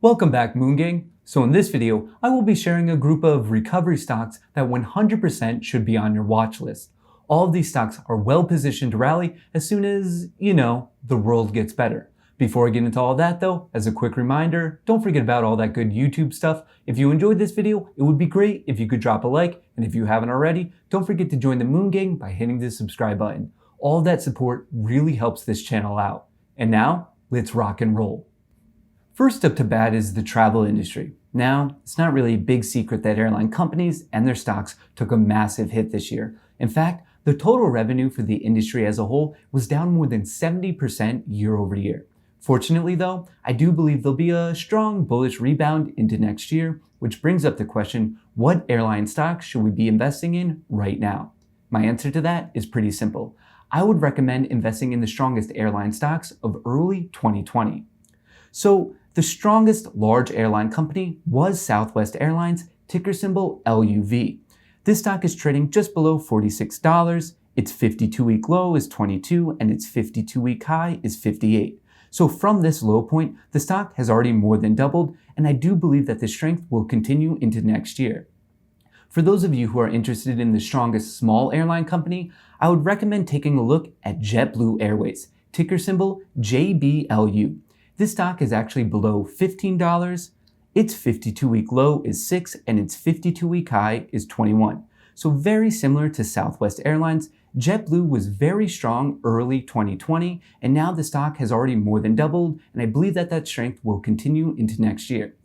Welcome back, Moon Gang. So in this video, I will be sharing a group of recovery stocks that 100% should be on your watch list. All of these stocks are well positioned to rally as soon as, the world gets better. Before I get into all that though, as a quick reminder, don't forget about all that good YouTube stuff. If you enjoyed this video, it would be great if you could drop a like, and if you haven't already, don't forget to join the Moon Gang by hitting the subscribe button. All of that support really helps this channel out. And now, let's rock and roll. First up to bat is the travel industry. Now, it's not really a big secret that airline companies and their stocks took a massive hit this year. In fact, the total revenue for the industry as a whole was down more than 70% year over year. Fortunately though, I do believe there'll be a strong bullish rebound into next year, which brings up the question, what airline stocks should we be investing in right now? My answer to that is pretty simple. I would recommend investing in the strongest airline stocks of early 2020. So, the strongest large airline company was Southwest Airlines, ticker symbol LUV. This stock is trading just below $46. Its 52-week low is 22 and its 52-week high is 58. So from this low point, the stock has already more than doubled, and I do believe that the strength will continue into next year. For those of you who are interested in the strongest small airline company, I would recommend taking a look at JetBlue Airways, ticker symbol JBLU. This stock is actually below $15. Its 52-week low is 6 and its 52-week high is 21. So very similar to Southwest Airlines, JetBlue was very strong early 2020 and now the stock has already more than doubled, and I believe that strength will continue into next year.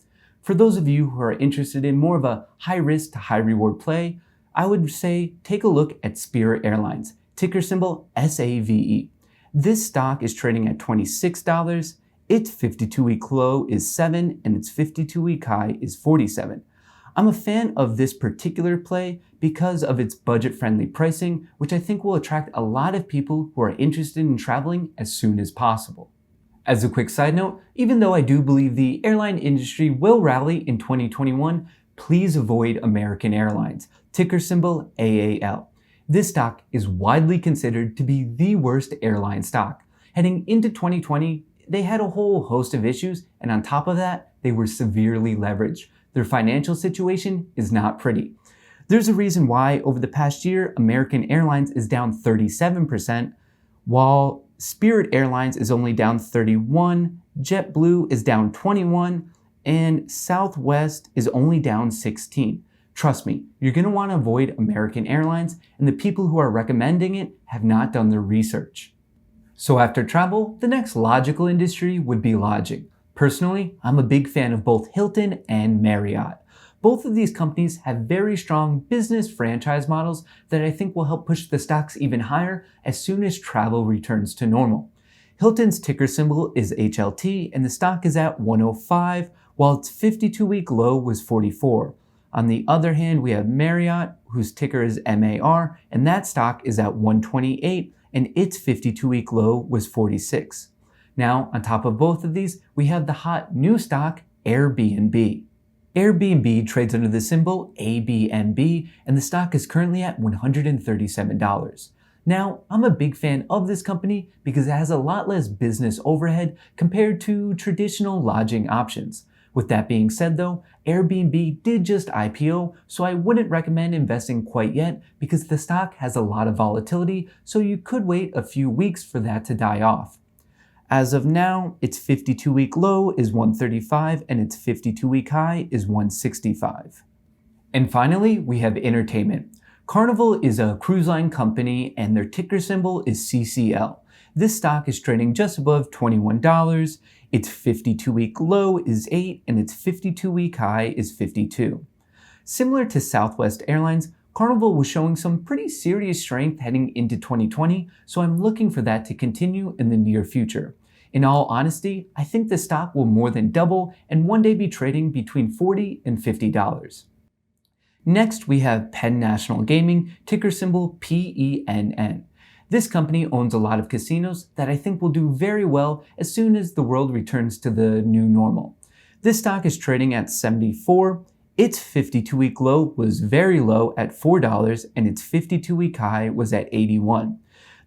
For those of you who are interested in more of a high risk to high reward play, I would say take a look at Spirit Airlines, ticker symbol SAVE. This stock is trading at $26. Its 52-week low is 7 and its 52-week high is 47. I'm a fan of this particular play because of its budget-friendly pricing, which I think will attract a lot of people who are interested in traveling as soon as possible. As a quick side note, even though I do believe the airline industry will rally in 2021, please avoid American Airlines, ticker symbol AAL. This stock is widely considered to be the worst airline stock. Heading into 2020, they had a whole host of issues, and on top of that, they were severely leveraged. Their financial situation is not pretty. There's a reason why over the past year, American Airlines is down 37%, while Spirit Airlines is only down 31%, JetBlue is down 21%, and Southwest is only down 16%. Trust me, you're going to want to avoid American Airlines, and the people who are recommending it have not done their research. So after travel, the next logical industry would be lodging. Personally, I'm a big fan of both Hilton and Marriott. Both of these companies have very strong business franchise models that I think will help push the stocks even higher as soon as travel returns to normal. Hilton's ticker symbol is HLT and the stock is at 105, while its 52-week low was 44. On the other hand, we have Marriott, whose ticker is MAR, and that stock is at 128, and its 52-week low was 46. Now, on top of both of these, we have the hot new stock, Airbnb. Airbnb trades under the symbol ABNB, and the stock is currently at $137. Now, I'm a big fan of this company because it has a lot less business overhead compared to traditional lodging options. With that being said though, Airbnb did just IPO, so I wouldn't recommend investing quite yet because the stock has a lot of volatility, so you could wait a few weeks for that to die off. As of now, its 52-week low is 135 and its 52-week high is 165. And finally, we have entertainment. Carnival is a cruise line company and their ticker symbol is CCL. This stock is trading just above $21. Its 52-week low is 8 and its 52-week high is 52. Similar to Southwest Airlines, Carnival was showing some pretty serious strength heading into 2020, so I'm looking for that to continue in the near future. In all honesty, I think the stock will more than double and one day be trading between $40 and $50. Next, we have Penn National Gaming, ticker symbol PENN. This company owns a lot of casinos that I think will do very well as soon as the world returns to the new normal. This stock is trading at 74. Its 52-week low was very low at $4 and its 52-week high was at 81.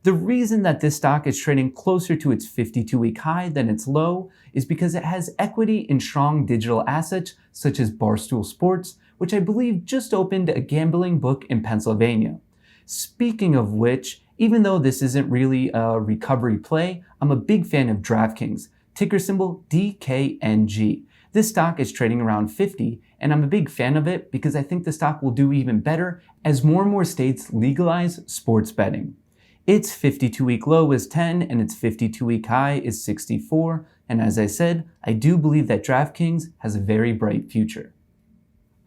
The reason that this stock is trading closer to its 52-week high than its low is because it has equity in strong digital assets such as Barstool Sports, which I believe just opened a gambling book in Pennsylvania. Speaking of which, even though this isn't really a recovery play, I'm a big fan of DraftKings, ticker symbol DKNG. This stock is trading around 50, and I'm a big fan of it because I think the stock will do even better as more and more states legalize sports betting. Its 52-week low is 10 and its 52-week high is 64, and as I said, I do believe that DraftKings has a very bright future.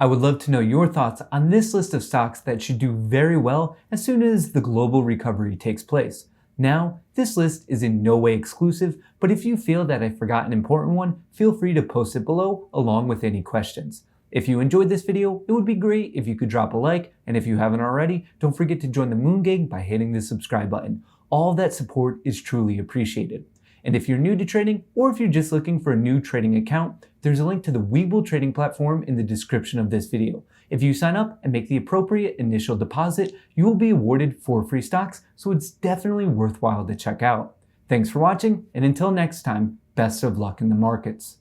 I would love to know your thoughts on this list of stocks that should do very well as soon as the global recovery takes place. Now, this list is in no way exclusive, but if you feel that I forgot an important one, feel free to post it below along with any questions. If you enjoyed this video, it would be great if you could drop a like, and if you haven't already, don't forget to join the Moon Gang by hitting the subscribe button. All that support is truly appreciated. And if you're new to trading, or if you're just looking for a new trading account, there's a link to the Webull trading platform in the description of this video. If you sign up and make the appropriate initial deposit, you will be awarded 4 free stocks, so it's definitely worthwhile to check out. Thanks for watching, and until next time, best of luck in the markets.